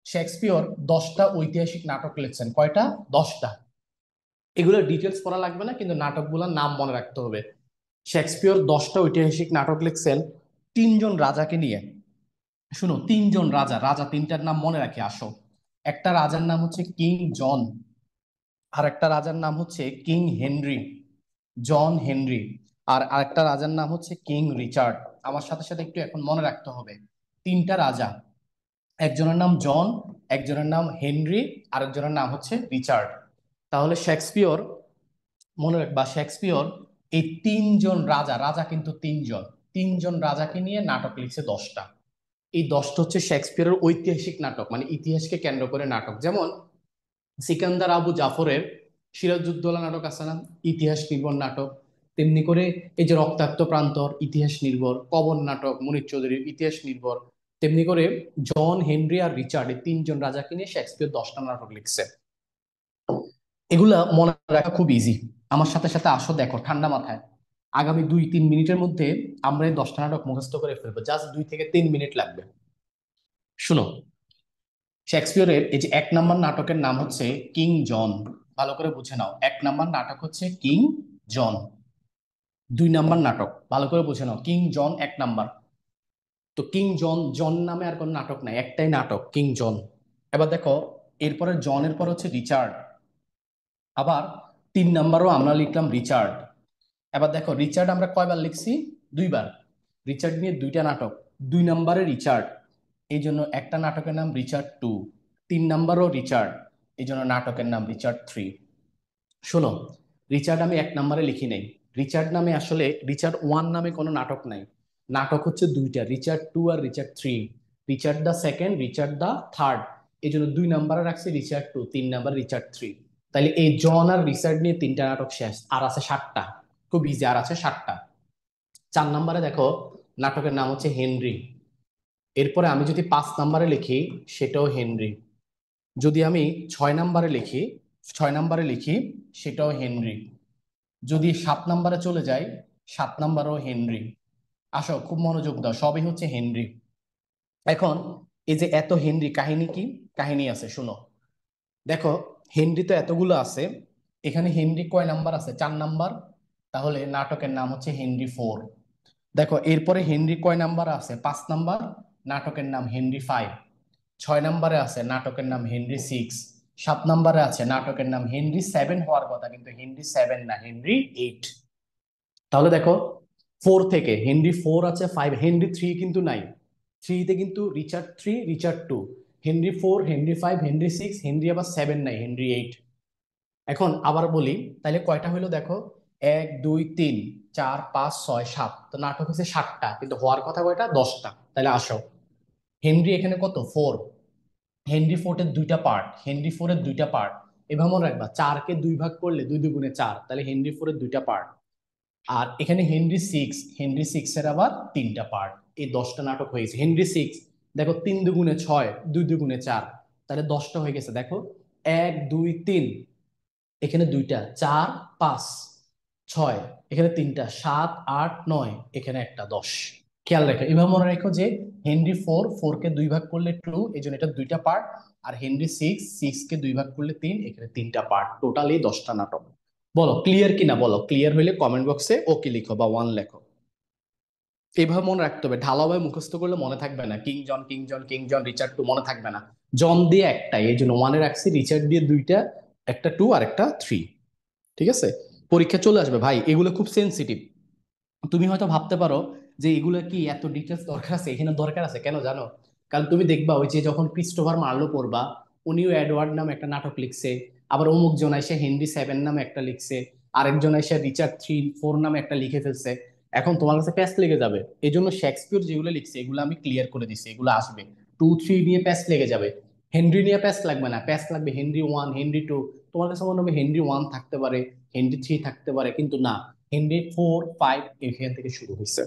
Shakespeare 10টা ঐতিহাসিক নাটক লিখছেন, কয়টা? 10টা। এগুলোর ডিটেলস পড়া লাগবে না, কিন্তু নাটকগুলোর নাম মনে রাখতে হবে। শেক্সপিয়র 10টা ঐতিহাসিক নাটক লিখছেন তিনজন রাজাকে নিয়ে। শুনো, তিনজন রাজা, রাজা তিনটার নাম মনে রাখি আসো। একটা রাজার নাম হচ্ছে কিং জন, আর একটা রাজার নাম হচ্ছে কিং হেনরি, জন হেনরি। আর আরেকটা রাজার নাম হচ্ছে কিং রিচার্ড। আমার সাথে সাথে একটু এখন মনে রাখতে হবে, তিনটা রাজা, একজনের নাম জন, একজনের নাম হেনরি, আরেকজনের নাম হচ্ছে রিচার্ড। তাহলে শেক্সপিয়র, মনে রাখবা, শেক্সপিয়র এই তিনজন রাজা, রাজা কিন্তু তিনজন, তিনজন রাজাকে নিয়ে নাটক লিখছে 10টা। এই 10টা হচ্ছে শেক্সপিয়রের ঐতিহাসিক নাটক, মানে ইতিহাসকে কেন্দ্র করে নাটক। যেমন সিকান্দার আবু জাফরের সিরাজউদ্দৌলা নাটক আছে না, ইতিহাস নির্ভর নাটক। তেমনি করে এই যে রক্তাক্ত প্রান্তর, ইতিহাস নির্ভর। কবর নাটক মুনির চৌধুরীর, ইতিহাস নির্ভর। তেমনি করে জন হেনরি আর রিচার্ড, এই তিনজন রাজাকে নিয়ে শেক্সপিয়র 10টা নাটক লিখছে। এগুলা মনে রাখা খুব ইজি। আমার সাথে সাথে আসো, দেখো ঠান্ডা মাথায়। আগামী 2-3 মিনিটের মধ্যে আমরা এই 10টা নাটক মুখস্থ করে ফেলবো, জাস্ট 2 থেকে 3 মিনিট লাগবে। শুনো, শেক্সপিয়রের এই যে 1 নম্বর নাটকের নাম হচ্ছে কিং জন। ভালো করে বুঝে নাও, 1 নম্বর নাটক হচ্ছে কিং জন। 2 নম্বর নাটক ভালো করে বুঝে নাও, কিং জন 1 নম্বর। তো কিং জন, জন নামে আর কোন নাটক নাই, একটাই নাটক কিং জন। এবার দেখো, এরপরে জনের পর হচ্ছে রিচার্ড। আবার 3 নম্বরও আমরা লিখলাম রিচার্ড। এবার দেখো, রিচার্ড আমরা কয়বার লিখছি? 2বার। রিচার্ড নিয়ে 2টা নাটক। 2 নম্বরে রিচার্ড, এই জন্য একটা নাটকের নাম রিচার্ড 2। 3 নম্বরও রিচার্ড, এই জন্য নাটকের নাম রিচার্ড 3। শোনো, রিচার্ড আমি 1 নম্বরে লিখি নাই। রিচার্ড নামে আসলে রিচার্ড 1 নামে কোনো নাটক নাই। নাটক হচ্ছে 2টা, রিচার্ড 2 আর Richard 3। Richard the second, Richard the third. এই জন্য 2 নম্বরে রাখছি রিচার্ড 2, 3 নম্বরে রিচার্ড 3। তাহলে এই জন আর রিচার্ড নিয়ে 3টা নাটক শেষ, আর আছে 7টা। খুব ইজি, আর আছে 7টা। 4 নম্বরে দেখো, নাটকের নাম হচ্ছে হেনরি। এরপরে আমি যদি 5 নম্বরে লিখি, সেটাও হেনরি। যদি আমি 6 নম্বরে লিখি, 6 নম্বরে লিখি, সেটাও হেনরি। যদি 7 নম্বরে চলে যাই, 7 নম্বরও হেনরি। আসো, খুব মনোযোগ দাও, সবই হচ্ছে হেনরি। এখন এই যে এত হেনরি, কাহিনী কি? কাহিনী আছে, শুনো। দেখো, হেনরি তো এতগুলো আছে, এখানে হেনরি কয় নাম্বার আছে? 4 নাম্বার। তাহলে নাটকের নাম হচ্ছে হেনরি 4। দেখো, এরপরে হেনরি কয় নাম্বার আছে? 5 নাম্বার। নাটকের নাম হেনরি 5। 6 নম্বরে আছে, নাটকের নাম হেনরি 6। 7 নম্বরে আছে, নাটকের নাম হেনরি 7 হওয়ার কথা, কিন্তু হেনরি 7 না, হেনরি 8। তাহলে দেখো, 4 থেকে হেনরি 4 আছে, 5, হেনরি 3 কিন্তু নাই। 3-তে কিন্তু Richard 3, Richard 2। Henry 4, Henry 5, Henry 6, Henry আবার 7 নাই, হেনরি 8। এখন আবার বলি, তাহলে কয়টা হইলো দেখো? 1, 2, 3, 4, 5, 6, 7। তো নাটক হচ্ছে 7টা, কিন্তু হওয়ার কথা কয়টা? 10টা। তাহলে আসো, হেনরি এখানে কত? 4। হেনরি 4-এর 2টা পার্ট, হেনরি 4-এর 2টা পার্ট। এভাবে মনে রাখবা, 4-কে 2 ভাগ করলে 2 দুগুণে 4, তাহলে হেনরি 4-এর 2টা পার্ট। আর এখানে হেনরি 6, হেনরি 6-এর আবার 3টা পার্ট। এই 10টা নাটক হয়েছে। হেনরি 6, দেখো 3 দুগুণে 6, 2 দুগুণে 4, তাহলে 10টা হয়ে গেছে। দেখো, 1, 2, 3, এখানে 2টা, 4, 5, 6, এখানে 3টা, 7, 8, 9, এখানে একটা, 10। খেয়াল রেখো, এভাবে মনে রেখো যে হেনরি 4, 4-কে 2 ভাগ করলে 2, এই জন্য এটা 2টা পার্ট। আর হেনরি 6, 6-কে 2 ভাগ করলে 3, এখানে 3টা পার্ট। টোটালি 10টা নাটক। বলো ক্লিয়ার কিনা, বলো। ক্লিয়ার হইলে কমেন্ট বক্সে ওকে লিখো বা 1 লেখো। এইভাবে মনে রাখতে হবে, ঢালাওভাবে মুখস্থ করলে মনে থাকবে না। কিং জন, কিং জন, কিং জন, রিচার্ড 2 মনে থাকবে না। জন দিয়ে একটাই, এই জন্য 1-এ রাখছি। রিচার্ড দিয়ে 2টা, একটা 2 আর একটা 3। ঠিক আছে? পরীক্ষা চলে আসবে ভাই, এগুলো খুব সেনসিটিভ। তুমি হয়তো ভাবতে পারো যে এগুলো কি এত ডিটেলস দরকার আছে? এখানে দরকার আছে কেন জানো? কারণ তুমি দেখবা, ওই যে যখন ক্রিস্টোফার মার্লো পড়বা, উনিও এডওয়ার্ড নামে একটা নাটক লিখছে। আবার অমুক জন এসে হেনরি 7 নামে একটা লিখছে। আরেকজন এসে রিচার্ড 3, 4 নামে একটা লিখে ফেলছে। এখন তোমার কাছে প্যাচ লেগে যাবে। এই জন্য শেক্সপিয়র যেগুলো লিখছে, এগুলো আমি ক্লিয়ার করে দিচ্ছি, এগুলো আসবে। 2, 3 নিয়ে প্যাচ লেগে যাবে। হেনরি নিয়ে প্যাচ লাগবে না, প্যাচ লাগবে হেনরি 1, হেনরি 2। তোমার কাছে মনে হবে হেনরি 1 থাকতে পারে, হেনরি 3 থাকতে পারে, কিন্তু না। হেনরি 4, 5 এখান থেকে শুরু হয়েছে।